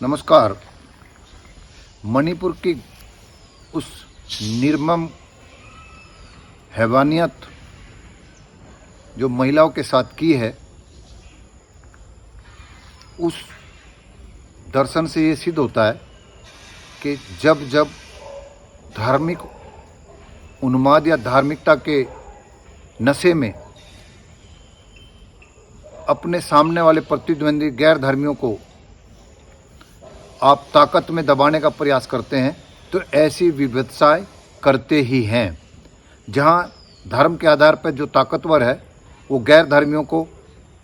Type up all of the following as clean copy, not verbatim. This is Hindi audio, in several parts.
नमस्कार। मणिपुर की उस निर्मम हैवानियत जो महिलाओं के साथ की है, उस दर्शन से ये सिद्ध होता है कि जब जब धार्मिक उन्माद या धार्मिकता के नशे में अपने सामने वाले प्रतिद्वंदी गैर धर्मियों को आप ताकत में दबाने का प्रयास करते हैं तो ऐसी विविधताएं करते ही हैं। जहां धर्म के आधार पर जो ताकतवर है वो गैर धर्मियों को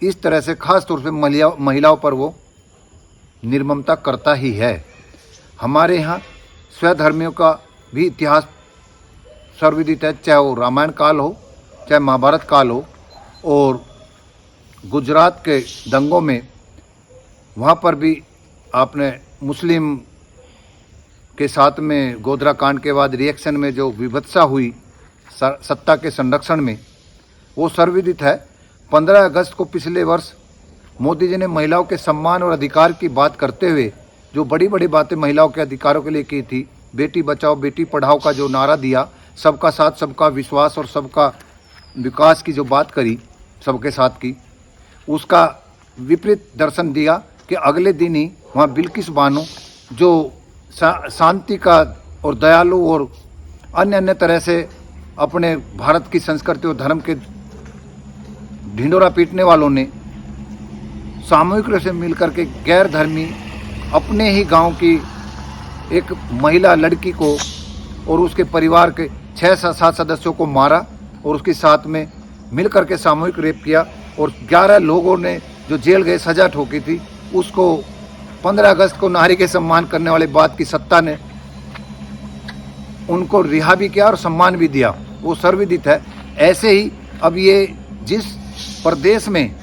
इस तरह से खास तौर से महिलाओं पर वो निर्ममता करता ही है। हमारे यहाँ स्वधर्मियों का भी इतिहास सर्वविदित है, चाहे वो रामायण काल हो चाहे महाभारत काल हो। और गुजरात के दंगों में वहाँ पर भी आपने मुस्लिम के साथ में गोधरा कांड के बाद रिएक्शन में जो विभत्सा हुई सत्ता के संरक्षण में, वो सर्वविदित है। 15 अगस्त को पिछले वर्ष मोदी जी ने महिलाओं के सम्मान और अधिकार की बात करते हुए जो बड़ी बड़ी बातें महिलाओं के अधिकारों के लिए की थी, बेटी बचाओ बेटी पढ़ाओ का जो नारा दिया, सबका साथ सबका विश्वास और सबका विकास की जो बात करी सबके साथ की, उसका विपरीत दर्शन दिया कि अगले दिन ही वहाँ बिल्किस बानो जो शांति का और दयालु और अन्य अन्य तरह से अपने भारत की संस्कृति और धर्म के ढिंडोरा पीटने वालों ने सामूहिक रूप से मिलकर के गैर धर्मी अपने ही गांव की एक महिला लड़की को और उसके परिवार के 6-7 सदस्यों को मारा और उसके साथ में मिलकर के सामूहिक रेप किया। और 11 लोगों ने जो जेल गए सजा ठोकी थी, उसको 15 अगस्त को नारी के सम्मान करने वाले बात की सत्ता ने उनको रिहा भी किया और सम्मान भी दिया, वो सर्वविदित है। ऐसे ही अब ये जिस प्रदेश में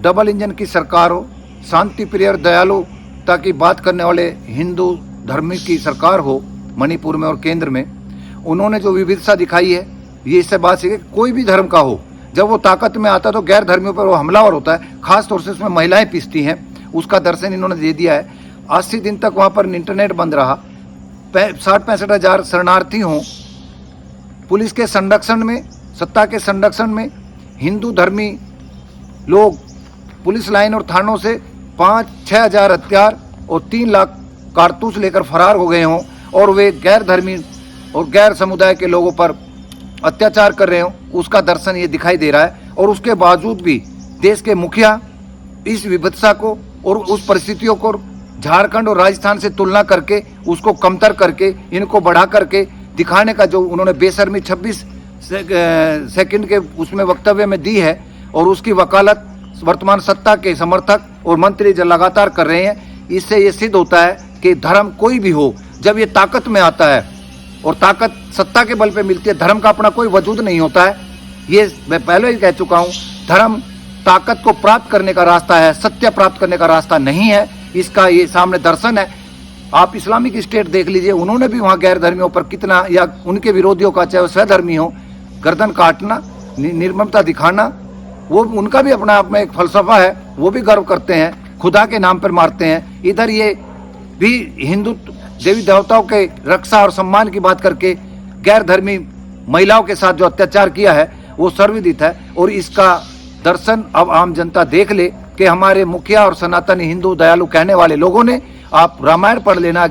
डबल इंजन की सरकार हो, शांति प्रिय और दयालुता की बात करने वाले हिंदू धर्म की सरकार हो मणिपुर में और केंद्र में, उन्होंने जो विविधता दिखाई है, ये इससे बात सीखे कोई भी धर्म का हो, जब वो ताकत में आता है तो गैर धर्मियों पर वो हमलावर होता है, खास तौर से उसमें महिलाएं पिसती हैं। उसका दर्शन इन्होंने दे दिया है। 80 दिन तक वहाँ पर इंटरनेट बंद रहा, 60-65 हज़ार शरणार्थी हों, पुलिस के संरक्षण में, सत्ता के संरक्षण में हिंदू धर्मी लोग पुलिस लाइन और थानों से 5-6 हज़ार हथियार और 3 लाख कारतूस लेकर फरार हो गए हों और वे गैर धर्मी और गैर समुदाय के लोगों पर अत्याचार कर रहे हो, उसका दर्शन ये दिखाई दे रहा है। और उसके बावजूद भी देश के मुखिया इस विभत्सा को और उस परिस्थितियों को झारखंड और राजस्थान से तुलना करके उसको कमतर करके इनको बढ़ा करके दिखाने का जो उन्होंने बेशर्मी 26 सेकंड के उसमें वक्तव्य में दी है, और उसकी वकालत वर्तमान सत्ता के समर्थक और मंत्री जो लगातार कर रहे हैं, इससे ये सिद्ध होता है कि धर्म कोई भी हो, जब ये ताकत में आता है और ताकत सत्ता के बल पे मिलती है, धर्म का अपना कोई वजूद नहीं होता है। ये मैं पहले ही कह चुका हूँ, धर्म ताकत को प्राप्त करने का रास्ता है, सत्य प्राप्त करने का रास्ता नहीं है। इसका ये सामने दर्शन है। आप इस्लामिक स्टेट देख लीजिए, उन्होंने भी वहाँ गैर धर्मियों पर कितना, या उनके विरोधियों का, चाहे वो स्वधर्मी हो, गर्दन काटना, निर्ममता दिखाना, वो उनका भी अपना आप में एक फलसफा है, वो भी गर्व करते हैं, खुदा के नाम पर मारते हैं। इधर ये भी हिंदू देवी देवताओं के रक्षा और सम्मान की बात करके गैर धर्मी महिलाओं के साथ जो अत्याचार किया है वो सर्वविदित है। और इसका दर्शन अब आम जनता देख ले कि हमारे मुखिया और सनातनी हिंदू दयालु कहने वाले लोगों ने, आप रामायण पढ़ लेना,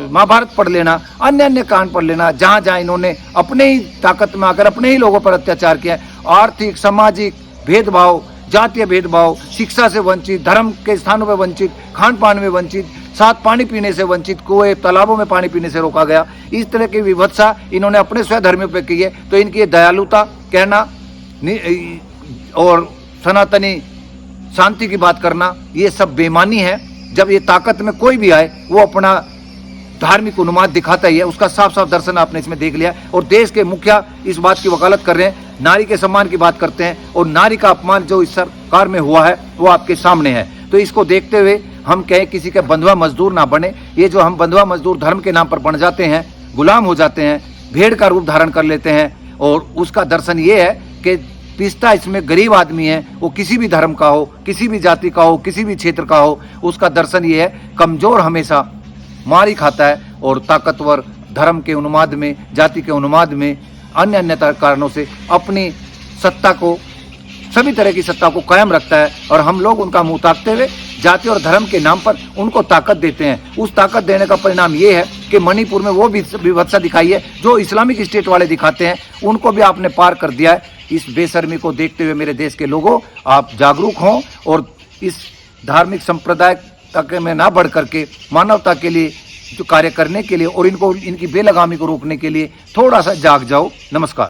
महाभारत पढ़ लेना, अन्य अन्य कांड पढ़ लेना, जहाँ जहाँ इन्होंने अपने ही ताकत में आकर अपने ही लोगों पर अत्याचार किया है। आर्थिक सामाजिक भेदभाव, जातीय भेदभाव, शिक्षा से वंचित, धर्म के स्थानों पर वंचित, खान पान में वंचित, साथ पानी पीने से वंचित, कुएं तालाबों में पानी पीने से रोका गया, इस तरह की विभत्सा इन्होंने अपने स्वधर्मियों पर की है। तो इनकी दयालुता कहना और सनातनी शांति की बात करना, ये सब बेईमानी है। जब ये ताकत में कोई भी आए वो अपना धार्मिक उन्माद दिखाता ही है, उसका साफ साफ दर्शन आपने इसमें देख लिया। और देश के मुखिया इस बात की वकालत कर रहे हैं, नारी के सम्मान की बात करते हैं, और नारी का अपमान जो इस सरकार में हुआ है वो आपके सामने है। तो इसको देखते हुए हम कहें किसी के बंधुआ मजदूर ना बने। ये जो हम बंधुआ मजदूर धर्म के नाम पर बन जाते हैं, गुलाम हो जाते हैं, भेड़ का रूप धारण कर लेते हैं, और उसका दर्शन ये है कि पिसता इसमें गरीब आदमी है, वो किसी भी धर्म का हो, किसी भी जाति का हो, किसी भी क्षेत्र का हो, उसका दर्शन ये है, कमजोर हमेशा मार ही खाता है और ताकतवर धर्म के उन्माद में, जाति के उन्माद में, अन्य अन्य कारणों से अपनी सत्ता को, सभी तरह की सत्ता को कायम रखता है। और हम लोग उनका मुंह ताकते हुए जाति और धर्म के नाम पर उनको ताकत देते हैं। उस ताकत देने का परिणाम ये है कि मणिपुर में वो भी विवत्सा दिखाई है जो इस्लामिक स्टेट वाले दिखाते हैं, उनको भी आपने पार कर दिया है। इस बेशर्मी को देखते हुए मेरे देश के लोगों, आप जागरूक हों और इस धार्मिक संप्रदाय तक में ना बढ़ करके मानवता के लिए जो कार्य करने के लिए और इनकी बेलगामी को रोकने के लिए थोड़ा सा जाग जाओ। नमस्कार।